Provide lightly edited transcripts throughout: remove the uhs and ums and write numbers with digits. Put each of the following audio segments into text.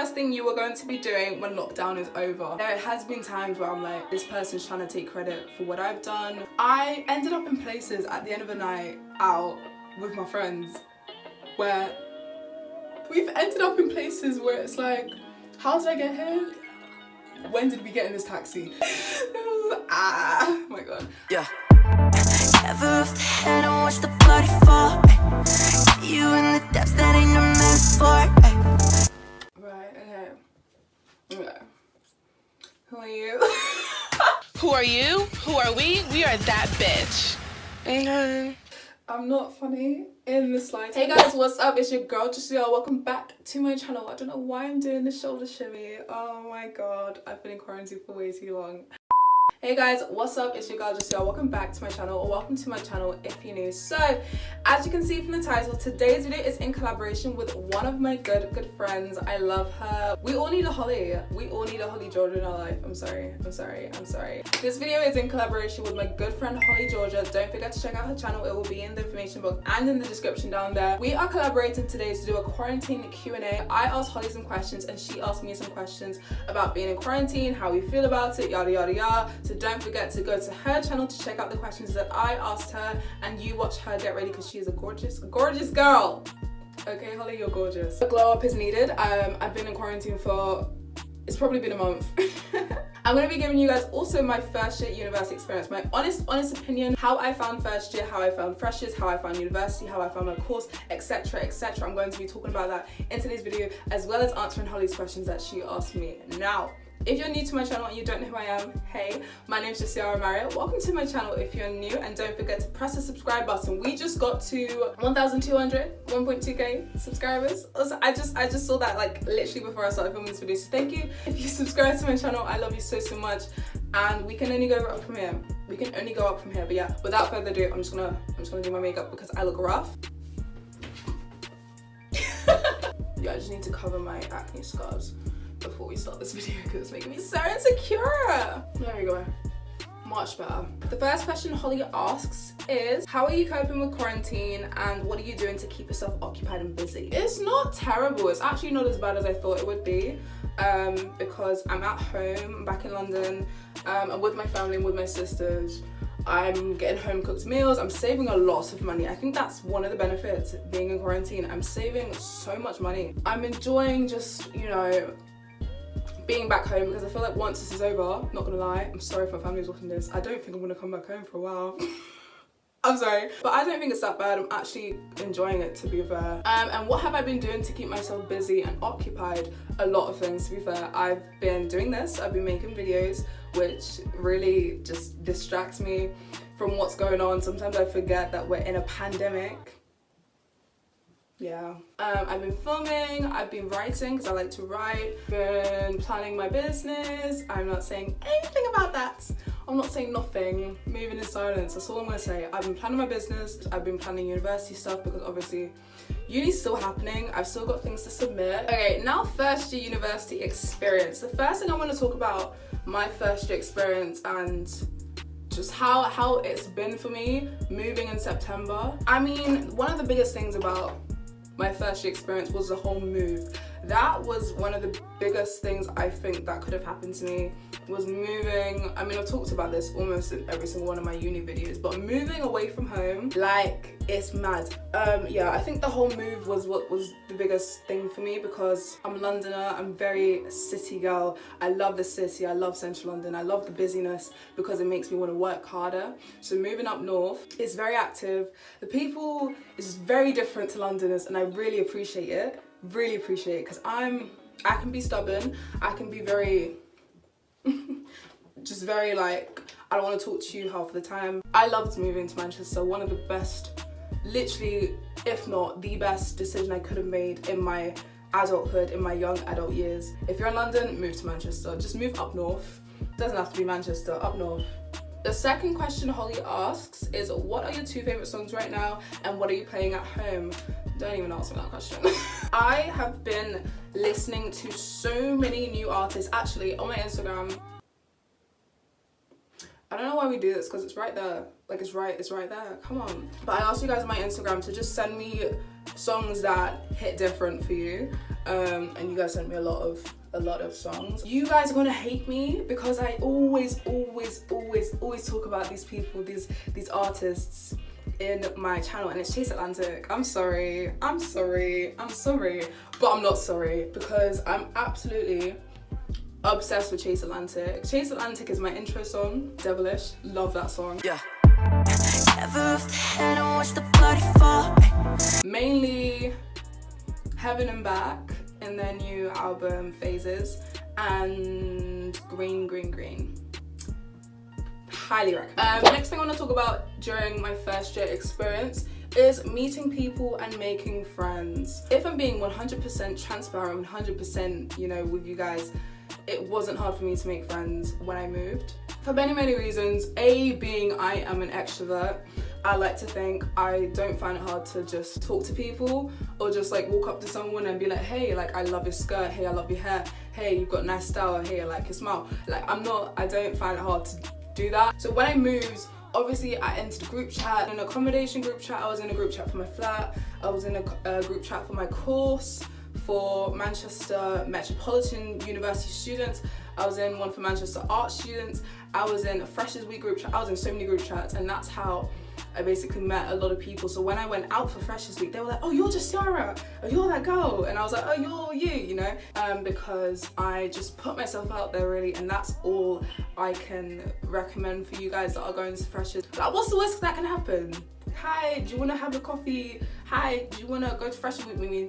first thing you are going to be doing when lockdown is over? There has been times where I'm like, this person's trying to take credit for what I've done. I ended up in places at the end of the night out with my friends where we've ended up in places where it's like, how did I get here? When did we get in this taxi? Oh my god. Yeah. Never off the head and watch the bloody fall. See you in the depths that ain't no metaphor. Right, okay. Who are you? Who are you? Who are we? We are that bitch. Okay. I'm not funny in the slightest. Hey guys, what's up? It's your girl Jessiara. Welcome back to my channel. I don't know why I'm doing the shoulder shimmy. Oh my god, I've been in quarantine for way too long. Hey guys, what's up? It's your girl Jessiara. Welcome back to my channel, or welcome to my channel if you're new. So, as you can see from the title, today's video is in collaboration with one of my good friends. I love her. We all need a Hollie. We all need a Hollie Georgia in our life. I'm sorry. This video is in collaboration with my good friend Hollie Georgia. Don't forget to check out her channel. It will be in the information box and in the description down there. We are collaborating today to do a quarantine Q&A. I asked Hollie some questions and she asked me some questions about being in quarantine, how we feel about it, yada yada yada. So don't forget to go to her channel to check out the questions that I asked her, and you watch her get ready because she is a gorgeous girl. Okay, Hollie, you're gorgeous. A glow up is needed. I've been in quarantine for, it's probably been a month. I'm going to be giving you guys also my first year university experience, my honest opinion, how I found first year, how I found freshers, how I found university, how I found my course, etc, etc. I'm going to be talking about that in today's video, as well as answering Hollie's questions that she asked me. Now, if you're new to my channel and you don't know who I am, hey, my name's Jessiara. Welcome to my channel if you're new, and don't forget to press the subscribe button. We just got to 1,200, 1.2k subscribers. Also, I just saw that like literally before I started filming this video, so thank you. If you subscribe to my channel, I love you so much, and we can only go up from here. We can only go up from here, but yeah, without further ado, I'm just gonna do my makeup because I look rough. Yeah, I just need to cover my acne scars before we start this video because it's making me so insecure. There we go. Much better. The first question Hollie asks is, how are you coping with quarantine and what are you doing to keep yourself occupied and busy? It's not terrible. It's actually not as bad as I thought it would be, because I'm at home, I'm back in London, I'm with my family and with my sisters. I'm getting home cooked meals. I'm saving a lot of money. I think that's one of the benefits being in quarantine. I'm saving so much money. I'm enjoying just, you know, being back home because I feel like once this is over, not gonna lie, I'm sorry if my family's watching this, I don't think I'm gonna come back home for a while. I'm sorry, but I don't think it's that bad. I'm actually enjoying it, to be fair. And what have I been doing to keep myself busy and occupied? A lot of things, to be fair. I've been doing this, I've been making videos, which really just distracts me from what's going on. Sometimes I forget that we're in a pandemic. Yeah, I've been filming, I've been writing because I like to write, been planning my business. I'm not saying anything about that. I'm not saying nothing. Moving in silence, that's all I'm gonna say. I've been planning my business, I've been planning university stuff because obviously uni's still happening. I've still got things to submit. Okay, now first year university experience. The first thing I want to talk about, my first year experience and just how it's been for me moving in September. I mean, one of the biggest things about my first year experience was the whole move. That was one of the biggest things I think that could have happened to me, was moving. I mean, I've talked about this almost in every single one of my uni videos, but moving away from home, like, it's mad. Yeah, I think the whole move was what was the biggest thing for me because I'm a Londoner, I'm very city girl. I love the city, I love central London, I love the busyness because it makes me want to work harder. So moving up north, it's very active. The people is very different to Londoners and I really appreciate it. Really appreciate it because I can be stubborn, I can be very just very like, I don't want to talk to you half the time. I loved moving to Manchester. One of the best, literally, if not the best decision I could have made in my adulthood, in my young adult years. If you're in London, move to Manchester. Just move up north. Doesn't have to be Manchester, up north. The second question Hollie asks is, what are your two favourite songs right now and what are you playing at home? Don't even ask me that question. I have been listening to so many new artists. Actually, on my Instagram, I don't know why we do this because it's right there. Like, it's right there. Come on. But I asked you guys on my Instagram to just send me songs that hit different for you. and you guys sent me a lot of songs. You guys are gonna hate me because I always talk about these people, these artists in my channel, and it's 𝖍𝖏𝖏𝖘. I'm sorry, but I'm not sorry because I'm absolutely obsessed with 𝖍𝖏𝖏𝖘. 𝖍𝖏𝖏𝖏𝖘 is my intro song, 𝖓𝖊𝖏𝖙, love that song. Yeah. Mainly Heaven and Back in their new album Phases, and Green. Highly recommend. Next thing I want to talk about during my first year experience is meeting people and making friends. If I'm being 100% transparent, 100%, you know, with you guys, it wasn't hard for me to make friends when I moved. For many reasons. A, being I am an extrovert. I like to think I don't find it hard to just talk to people or just like walk up to someone and be like, hey, like I love your skirt, hey, I love your hair, hey, you've got nice style, hey, I like your smile. Like I don't find it hard to do that. So when I moved, obviously I entered a group chat, an accommodation group chat, I was in a group chat for my flat, I was in a group chat for my course, for Manchester Metropolitan University students, I was in one for Manchester art students, I was in a Freshers Week group chat, I was in so many group chats, and that's how I basically met a lot of people. So when I went out for Freshers Week, they were like, oh, you're Jessiara, oh, you're that girl, and I was like, oh, you're you know, because I just put myself out there really, and that's all I can recommend for you guys that are going to Freshers. Like, what's the worst that can happen? Hi, do you want to have a coffee? Hi, do you want to go to Freshers Week with me?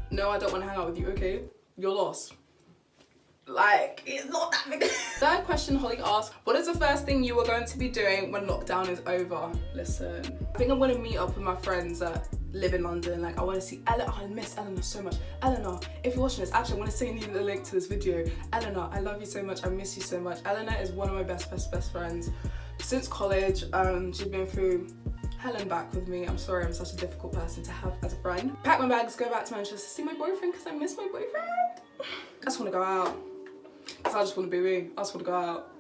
No, I don't want to hang out with you, okay? You're lost. Like, it's not that big. Third question Holly asked, what is the first thing you are going to be doing when lockdown is over? Listen, I think I'm going to meet up with my friends that live in London. Like, I want to see Eleanor. I miss Eleanor so much. Eleanor, if you're watching this, actually, I want to send you the link to this video. Eleanor, I love you so much. I miss you so much. Eleanor is one of my best friends since college. She's been through hell and back with me. I'm sorry, I'm such a difficult person to have as a friend. Pack my bags, go back to Manchester, see my boyfriend because I miss my boyfriend. I just want to go out. Because I just want to be me. I just want to go out.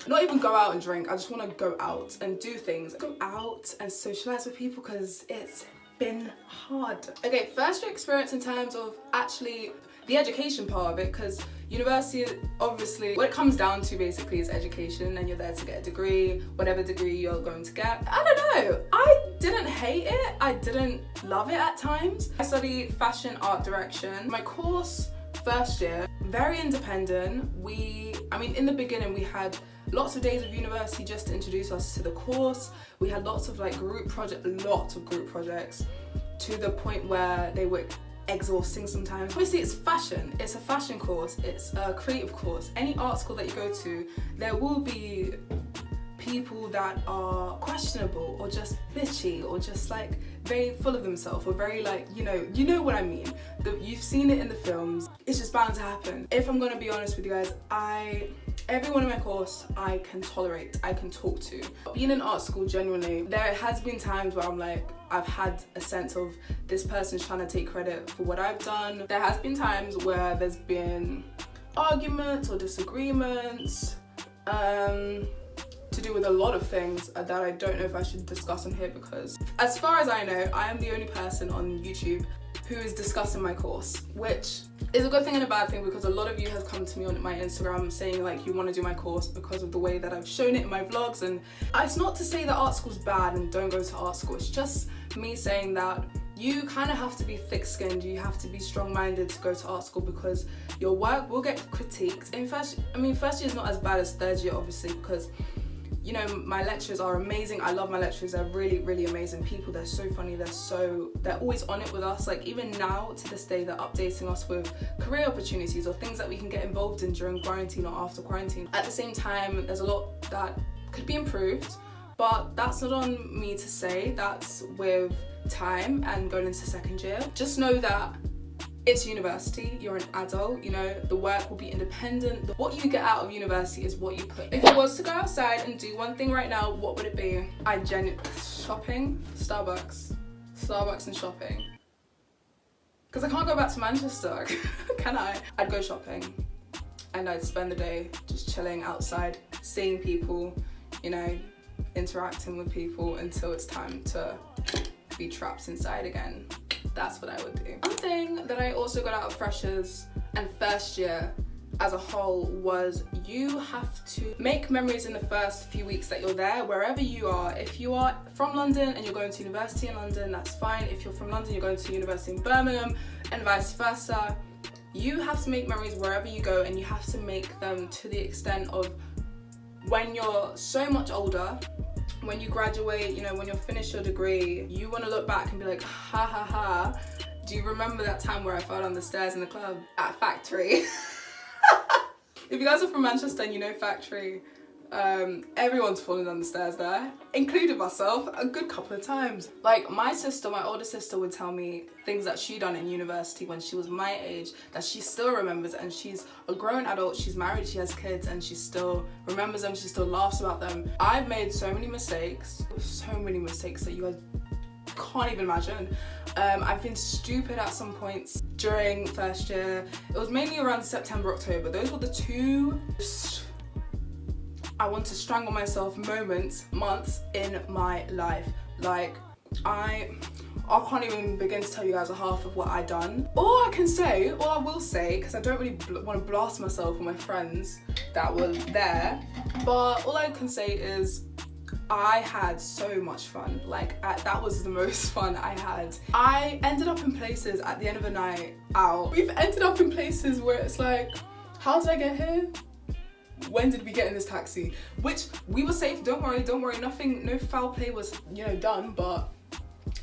Not even go out and drink. I just want to go out and do things. Go out and socialise with people because it's been hard. Okay, first year experience in terms of actually the education part of it, because university, obviously, what it comes down to basically is education, and you're there to get a degree, whatever degree you're going to get. I don't know. I didn't hate it. I didn't love it at times. I studied fashion art direction. My course, first year, very independent. In the beginning we had lots of days of university just to introduce us to the course. We had lots of group projects to the point where they were exhausting sometimes. Obviously it's fashion, it's a fashion course, it's a creative course. Any art school that you go to, there will be people that are questionable or just bitchy or just very full of themselves or very you know what I mean. You've seen it in the films. It's just bound to happen. If I'm gonna be honest with you guys, everyone in my course I can tolerate, I can talk to. Being in art school, genuinely, there has been times where I'm I've had a sense of this person's trying to take credit for what I've done. There has been times where there's been arguments or disagreements to do with a lot of things that I don't know if I should discuss on here, because as far as I know, I am the only person on YouTube who is discussing my course, which is a good thing and a bad thing, because a lot of you have come to me on my Instagram saying you want to do my course because of the way that I've shown it in my vlogs. And it's not to say that art school's bad and don't go to art school, it's just me saying that you kind of have to be thick-skinned, you have to be strong-minded to go to art school, because your work will get critiqued. In first year is not as bad as third year, obviously, because my lecturers are amazing. I love my lecturers. They're really amazing people. They're so funny. They're always on it with us. Even now, to this day, they're updating us with career opportunities or things that we can get involved in during quarantine or after quarantine. At the same time, there's a lot that could be improved, but that's not on me to say. That's with time and going into second year. Just know that it's university, you're an adult, the work will be independent. What you get out of university is what you put. If you was to go outside and do one thing right now, what would it be? Shopping, Starbucks and shopping. Because I can't go back to Manchester, can I? I'd go shopping and I'd spend the day just chilling outside, seeing people, interacting with people until it's time to be trapped inside again. That's what I would do. One thing that I also got out of freshers and first year as a whole was you have to make memories in the first few weeks that you're there, wherever you are. If you are from London and you're going to university in London, that's fine. If you're from London, you're going to university in Birmingham and vice versa. You have to make memories wherever you go, and you have to make them to the extent of when you're so much older, when you graduate, you know, when you're finished your degree, you want to look back and be like, ha ha ha, do you remember that time where I fell down the stairs in the club at Factory? If you guys are from Manchester and you know Factory, everyone's fallen down the stairs there, including myself, a good couple of times. Like my sister, my older sister, would tell me things that she done in university when she was my age that she still remembers, and she's a grown adult, she's married, she has kids, and she still remembers them, she still laughs about them. I've made so many mistakes that you guys can't even imagine. I've been stupid at some points during first year. It was mainly around September, October. Those were the two I want to strangle myself months in my life. Like I can't even begin to tell you guys a half of what I done. All I will say, because I don't really want to blast myself or my friends that were there, but all I can say is I had so much fun. Like that was the most fun I had. I ended up in places at the end of a night out. We've ended up in places where it's like, how did I get here? When did we get in this taxi? Which we were safe, don't worry, nothing, no foul play was, you know, done, but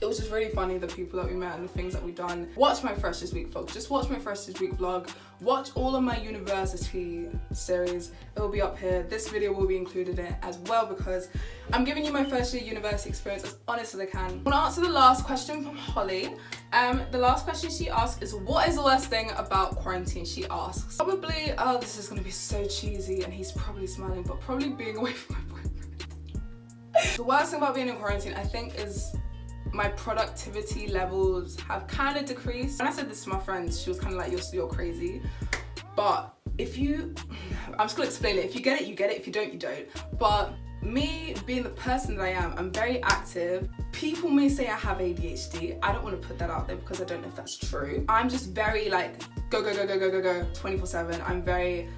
it was just really funny, the people that we met and the things that we've done. Watch my Freshers Week vlog, just watch my Freshers Week vlog. Watch all of my university series, it will be up here. This video will be included in it as well because I'm giving you my first year university experience as honest as I can. I'm gonna answer the last question from Holly. The last question she asked is, what is the worst thing about quarantine? She asks. Probably, oh, this is gonna be so cheesy and he's probably smiling, but probably being away from my boyfriend. The worst thing about being in quarantine, I think, is my productivity levels have kind of decreased. When I said this to my friends, she was kind of like, you're crazy. But if you, I'm just gonna explain it. If you get it, you get it. If you don't, you don't. But me being the person that I am, I'm very active. People may say I have ADHD. I don't want to put that out there because I don't know if that's true. I'm just very like, go, 24/7. I'm very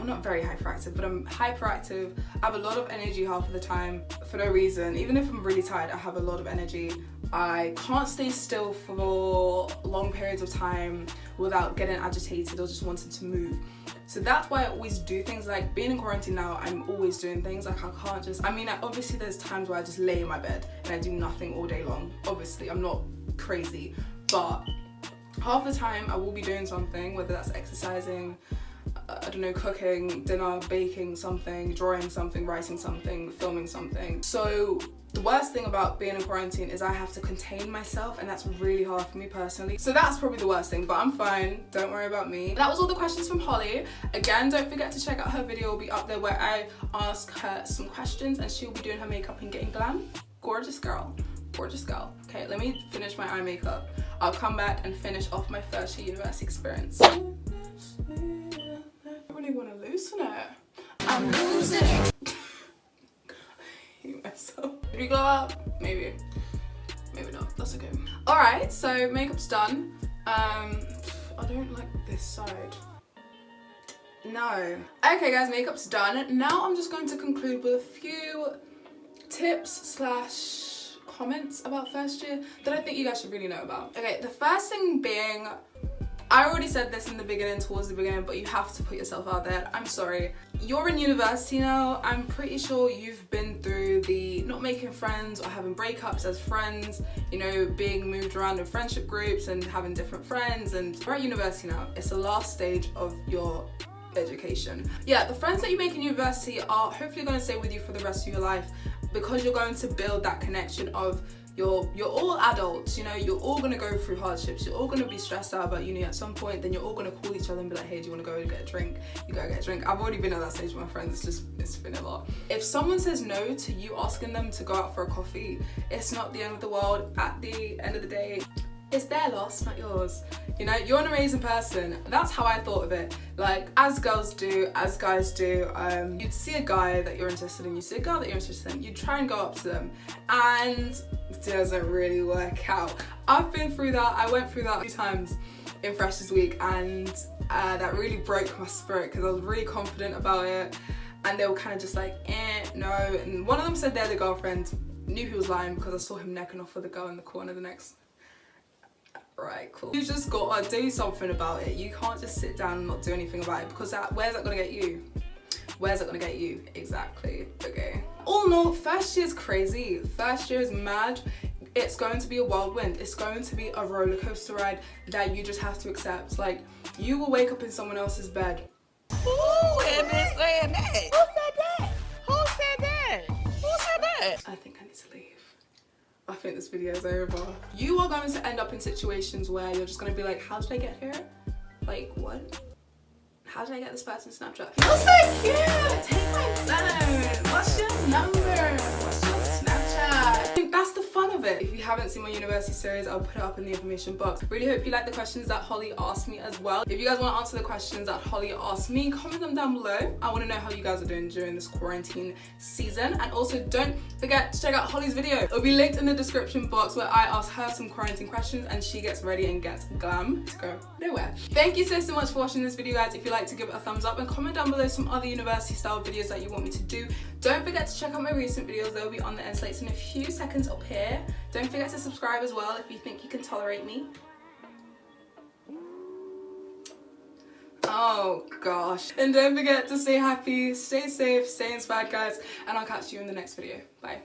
not very hyperactive, but I'm hyperactive. I have a lot of energy half of the time for no reason. Even if I'm really tired, I have a lot of energy. I can't stay still for long periods of time without getting agitated or just wanting to move. So that's why I always do things. Like being in quarantine now, I'm always doing things. Like I can't just, obviously there's times where I just lay in my bed and I do nothing all day long. Obviously, I'm not crazy, but half the time I will be doing something, whether that's exercising, I don't know, cooking, dinner, baking something, drawing something, writing something, filming something. So the worst thing about being in quarantine is I have to contain myself, and that's really hard for me personally. So that's probably the worst thing, but I'm fine, don't worry about me. That was all the questions from Holly. Again, don't forget to check out her video, it'll be up there, where I ask her some questions and she'll be doing her makeup and getting glam. Gorgeous girl. Okay, let me finish my eye makeup. I'll come back and finish off my first year university experience. I really want to loosen it. I'm losing it. Myself. Did we glow up? Maybe not, that's okay. Alright, so makeup's done. I don't like this side. No. Okay guys, makeup's done. Now I'm just going to conclude with a few tips / comments about first year that I think you guys should really know about. Okay, the first thing being, I already said this in the beginning, towards the beginning, but you have to put yourself out there. I'm sorry. You're in university now. I'm pretty sure you've been through the not making friends or having breakups as friends, you know, being moved around in friendship groups and having different friends, and we're at university now. It's the last stage of your education. Yeah, the friends that you make in university are hopefully going to stay with you for the rest of your life, because you're going to build that connection of you're all adults, you know, you're all gonna go through hardships, you're all gonna be stressed out about uni at some point, then you're all gonna call each other and be like, hey, do you wanna go get a drink? You go get a drink. I've already been at that stage with my friends, it's been a lot. If someone says no to you asking them to go out for a coffee, it's not the end of the world. At the end of the day, it's their loss, not yours. You know, you're an amazing person. That's how I thought of it. Like, as girls do, as guys do, you'd see a guy that you're interested in, you see a girl that you're interested in, you'd try and go up to them. And doesn't really work out. I've been through that. I went through that a few times in Freshers Week, and that really broke my spirit because I was really confident about it, and they were kind of just like, no. And one of them said they're the girlfriend. Knew he was lying because I saw him necking off with the girl in the corner the next. Right, cool. You just gotta do something about it. You can't just sit down and not do anything about it, because where's that gonna get you? Where's it gonna get you? Exactly. Okay. All in all, first year is crazy. First year is mad. It's going to be a whirlwind. It's going to be a roller coaster ride that you just have to accept. Like, you will wake up in someone else's bed. Who am I saying that? Who said that? Who said that? Who said that? I think I need to leave. I think this video is over. You are going to end up in situations where you're just gonna be like, how did I get here? Like, what? How did I get this person's Snapchat? You're so cute! Take my phone! What's your number? What's your Snapchat? I think that's the fun of it. If you haven't seen my university series, I'll put it up in the information box. Really hope you like the questions that Hollie asked me as well. If you guys want to answer the questions that Hollie asked me, comment them down below. I want to know how you guys are doing during this quarantine season. And also, don't forget to check out Hollie's video. It'll be linked in the description box, where I ask her some quarantine questions and she gets ready and gets glam to go nowhere. Thank you so much for watching this video, guys. If you like to give it a thumbs up and comment down below some other university style videos that you want me to do. Don't forget to check out my recent videos. They'll be on the end slates in a few seconds up here. Don't forget to subscribe as well if you think you can tolerate me. Oh gosh. And don't forget to stay happy, stay safe, stay inspired, guys, and I'll catch you in the next video. Bye.